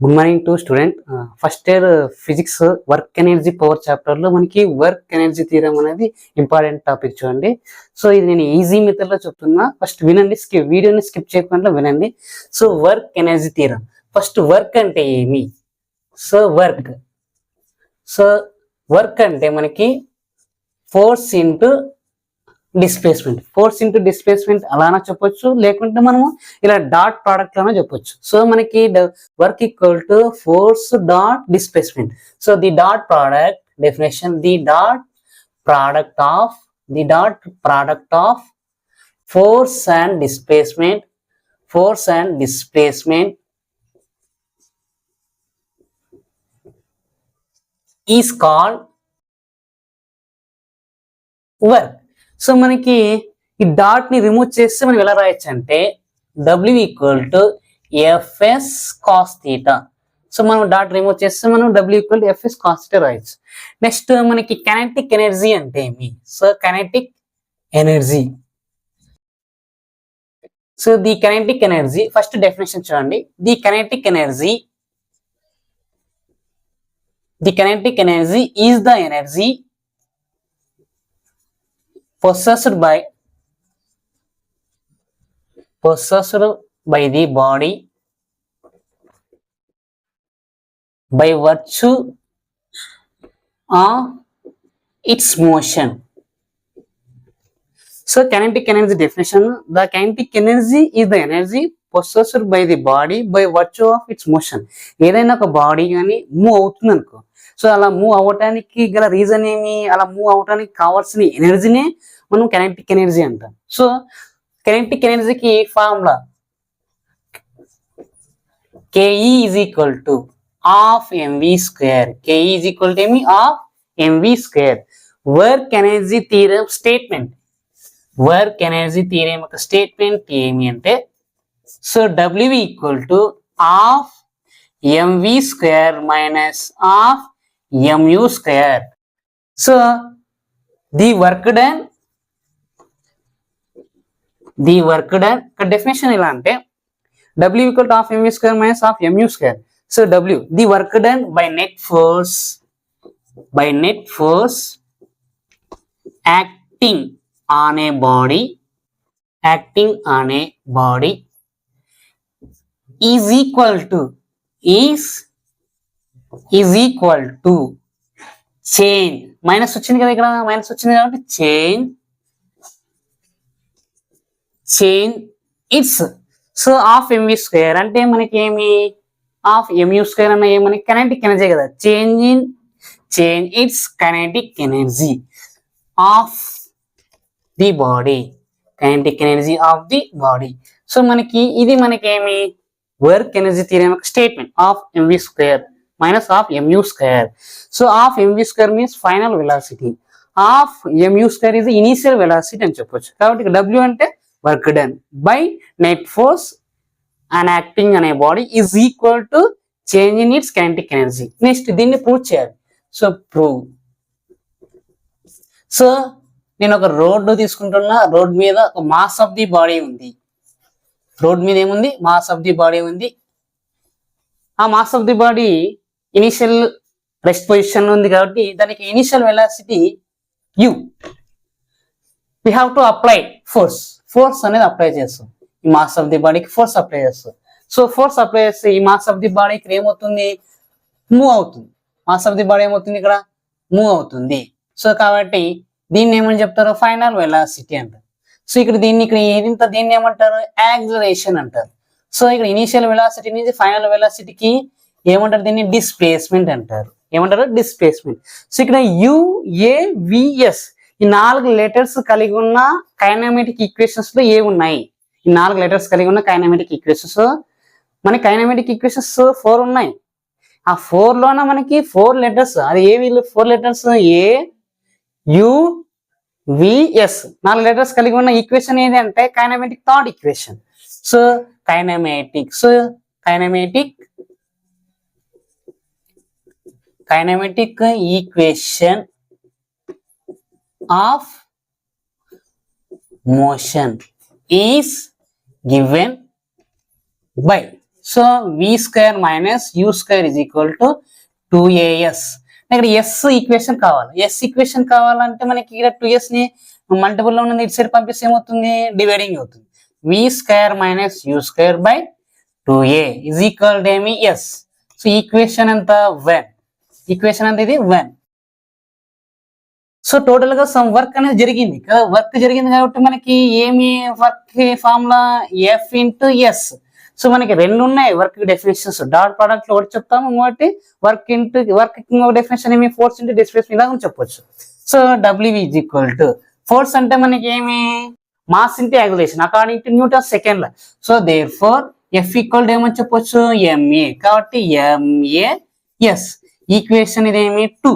Good morning to student. First year physics work energy power chapter లో మనకి work energy theorem అనేది important topic చూడండి. So ఇది నేను ఈజీ మెథడ్ లో చెప్తున్నా, ఫస్ట్ వినండి, వీడియోని స్కిప్ చేయకుండా వినండి. So work energy theorem, first work అంటే ఏమి? సో వర్క్ అంటే మనకి ఫోర్స్ ఇంటూ డిస్ప్లేస్మెంట్ అలానే చెప్పొచ్చు, లేకుంటే మనము ఇలా డాట్ ప్రోడక్ట్ లానే చెప్పొచ్చు. సో మనకి work equal to force dot displacement. So the dot product definition, the dot product of force and displacement is called work. So మనకి ఈ డాట్ ని రిమూవ్ చేస్తే మనం ఎలా రాయొచ్చు అంటే W equal to FS cos θ. So మనం డాట్ రిమూవ్ చేస్తే మనం W equal to FS cos θ రాయొచ్చు. నెక్స్ట్ మనకి కైనెటిక్ ఎనర్జీ అంటే ఏమి? So kinetic energy, so the kinetic energy first definition చూడండి. The kinetic energy is the energy possessed by the body by virtue of its motion. So kinetic energy definition, the kinetic energy is the energy possessed by the body by virtue of its motion. ఏదైనా ఒక body కానీ move అవుతుంది అనుకో, so అలా move అవ్వటానికి గల reason ఏమి? అలా మూవ్ అవటానికి కావాల్సిన ఎనర్జీనే మనం కైనెటిక్ ఎనర్జీ అంటాం. సో కైనెటిక్ ఎనర్జీకి formula KE is equal to half mv square. KE is equal to ఏమి? Half mv square. Work energy theorem statement, యొక్క స్టేట్మెంట్ ఏమి అంటే, so W equal to half mv square minus half mu square. So the work done definition ఎలా అంటే W equal to half mv square minus half mu square. So W the work done by net force acting on a body is equal to change. Minus వచ్చింది కదా, ఇక్కడ minus వచ్చింది కాబట్టి change it's. So half mv square అంటే మనకి ఏమి? Half mu square అన్న ఏమని? కైనెటిక్ ఎనర్జీ కదా. Change it's kinetic energy of the body, kinetic energy of the body. So మనకి ఇది మనకేమి? వర్క్ ఎనర్జీ థియరం యొక్క statement, half mv square minus half mu square. So half mv square means final velocity, half mu square ఇది initial velocity అని చెప్పొచ్చు. కాబట్టి W అంటే work done by net force and acting అనే body is equal to change in its kinetic energy. Next దీన్ని prove చేయాలి. So prove. So నేను ఒక రోడ్డు తీసుకుంటున్నా, రోడ్ మీద ఒక మాస్ ఆఫ్ ది బాడీ ఉంది. రోడ్ మీద ఏముంది? మాస్ ఆఫ్ ది బాడీ ఉంది. ఆ mass of the body initial rest position ఉంది కాబట్టి దానికి initial velocity u. We have to apply force అనేది అప్లై చేస్తాం. ఈ మాస్ ఆఫ్ ది బాడీకి ఫోర్స్ అప్లై చేస్తాం. సో ఫోర్స్ అప్లై చేస్తే ఈ మాస్ ఆఫ్ ది బాడీకి ఏమవుతుంది? మూవ్ అవుతుంది. మాస్ ఆఫ్ ది బాడీ ఏమవుతుంది? ఇక్కడ మూవ్ అవుతుంది. సో కాబట్టి దీన్ని ఏమని చెప్తారు? ఫైనల్ వెలాసిటీ అంటారు. సో ఇక్కడ దీన్ని ఏమంటారు? యాక్సిలరేషన్ అంటారు. సో ఇక్కడ ఇనిషియల్ వెలాసిటీ నుంచి ఫైనల్ వెలాసిటీకి ఏమంటారు? దీన్ని డిస్ప్లేస్మెంట్ అంటారు. ఏమంటారు? డిస్ప్లేస్మెంట్. సో ఇక్కడ UAVS ఈ 4 లెటర్స్ కలిగి ఉన్న కైనమాటిక్ ఈక్వేషన్స్ లో ఏమున్నాయి? ఈ 4 లెటర్స్ కలిగి ఉన్న కైనమాటిక్ ఈక్వేషన్స్, మనకి కైనమాటిక్ ఈక్వేషన్స్ 4 ఉన్నాయి. ఆ 4 లోన మనకి 4 లెటర్స్, అది ఏవి? 4 లెటర్స్ AUVS 4 లెటర్స్ కలిగి ఉన్న ఈక్వేషన్ ఏది అంటే kinematic third equation. So kinematic equation of motion is given by. So v square minus you square is equal to 2as. ఇక్కడ ఎస్ ఈక్వేషన్ కావాలి. ఎస్ ఈక్వేషన్ కావాలంటే మనకి ఇక్కడ 2s ని మల్టిపుల్ లో ఉన్నది ఇటు సైడ్ పంపిస్తే ఏమవుతుంది, డివైడింగ్ అవుతుంది. V square minus you square by 2a is equal to ఏమి ఎస్. సో ఈక్వేషన్ ఎంత 1. ఈక్వేషన్ అంత ఇది 1. సో టోటల్ గా సమ్ వర్క్ అనేది జరిగింది కదా. వర్క్ జరిగింది కాబట్టి మనకి ఏమి work formula F into S. So మనకి రెండు ఉన్నాయి వర్క్ డెఫినేషన్స్. డాట్ ప్రోడక్ట్ లో ఒకటి చెప్తాము, ఇంకోటి వర్క్ ఇంటూ వర్క్ ఇంకొక డెఫినేషన్ ఏమి ఫోర్స్ ఇంటూ డిస్ప్లేస్మెంట్ ఇలా చెప్పొచ్చు. So W V is equal to force అంటే మనకి ఏమి mass into acceleration according to Newton second law. So therefore F equal to ఏమని చెప్పొచ్చు, ఎంఏ. కాబట్టి ఎంఏ ఎస్. ఈక్వేషన్ ఇదేమి 2.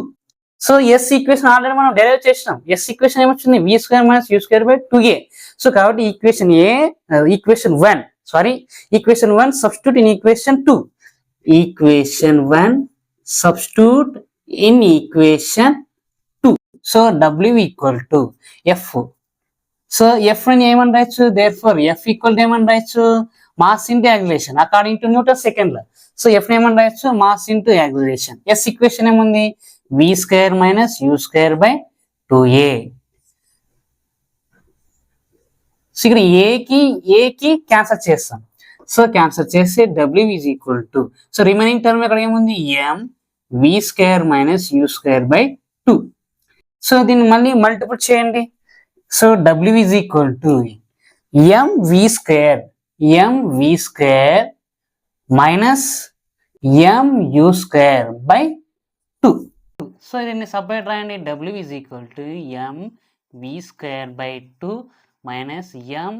సో ఎస్ ఈక్వేషన్ ఆల్రెడీ మనం డెరైవ్ చేసినాం. ఎస్ ఈక్వేషన్ ఏమొచ్చింది, V square minus you square by 2a. So కాబట్టి equation equation 1 equation 1 substitute in equation 2. Equation 1 substitute in equation 2. So W equal to F. So F అని ఏమని రాయొచ్చు, therefore F equal to ఏమని రాయొచ్చు, mass into acceleration according to Newton second law. So F ఏమని రాయొచ్చు, mass into acceleration. S equation ఏముంది, V square minus you square by 2a. So ఇక్కడ ఏకి క్యాన్సల్ చేస్తాం. సో క్యాన్సల్ చేస్తే W is equal to, so remaining term ఇక్కడ ఏముంది, ఎం వి square minus you square by 2. So దీన్ని మళ్ళీ మల్టిపుల్ చేయండి. సో డబ్ల్యూ is equal to m we square minus m you square by 2. So దీన్ని సపరేట్ రాయండి. డబ్ల్యూ is equal to m we square by 2 minus m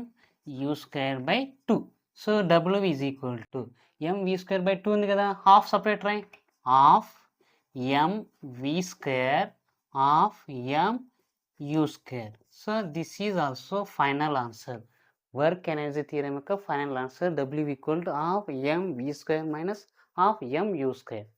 you square by 2. So డబ్ల్యూ is equal to m we square by 2 ఉంది కదా, half separate రాయి. Half M we square of m you square. So this is also final answer. Work energy theorem యొక్క final answer W equal to half M we square minus half M you square.